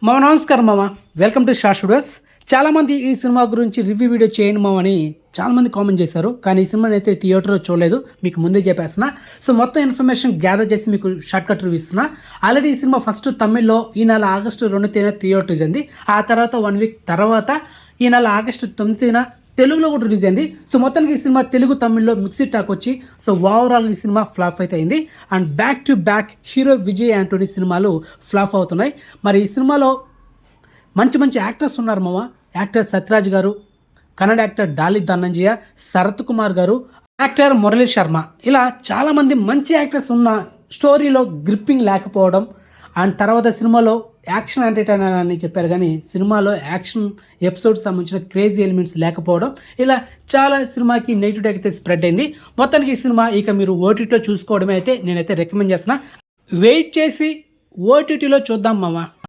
మామ నమస్కారం మామ, వెల్కమ్ టు షా స్టూడియోస్. చాలామంది ఈ సినిమా గురించి రివ్యూ వీడియో చేయండి మామ అని చాలామంది కామెంట్ చేశారు. కానీ ఈ సినిమాని అయితే థియేటర్లో చూడలేదు, మీకు ముందే చెప్పేస్తున్నా. సో మొత్తం ఇన్ఫర్మేషన్ గ్యాదర్ చేసి మీకు షార్ట్ కట్ రివ్యూ ఇస్తున్నా. ఆల్రెడీ ఈ సినిమా ఫస్ట్ తమిళ్లో ఈ నెల ఆగస్టు 2వ థియేటర్ రిలీజ్ అయింది. ఆ తర్వాత 1 వీక్ తర్వాత ఈ నెల ఆగస్టు 9న తెలుగులో కూడా రిలీజ్ అయింది. సో మొత్తానికి ఈ సినిమా తెలుగు తమిళ్లో మిక్సీ టాక్ వచ్చి సో ఓవరాల్ ఈ సినిమా ఫ్లాప్ అయితే అయింది. And back to back hero Vijay Anthony సినిమాలు ఫ్లాప్ అవుతున్నాయి. మరి ఈ సినిమాలో మంచి మంచి యాక్టర్స్ ఉన్నారు మామ. యాక్టర్ సత్యరాజ్ గారు, కన్నడ యాక్టర్ డాలి ధనంజయ, శరత్ కుమార్ గారు, యాక్టర్ మురళీ శర్మ, ఇలా చాలామంది మంచి యాక్టర్స్ ఉన్న స్టోరీలో గ్రిప్పింగ్ లేకపోవడం. అండ్ తర్వాత సినిమాలో యాక్షన్ ఎంటర్టైనర్ అని చెప్పారు, కానీ సినిమాలో యాక్షన్ ఎపిసోడ్ సంబంధించిన క్రేజీ ఎలిమెంట్స్ లేకపోవడం, ఇలా చాలా సినిమాకి నెగిటివ్ అయితే స్ప్రెడ్ అయింది. మొత్తానికి ఈ సినిమా ఇక మీరు ఓటీటీలో చూసుకోవడమే అయితే నేనైతే రికమెండ్ చేస్తున్నా. వెయిట్ చేసి ఓటీటీలో చూద్దాం మామ.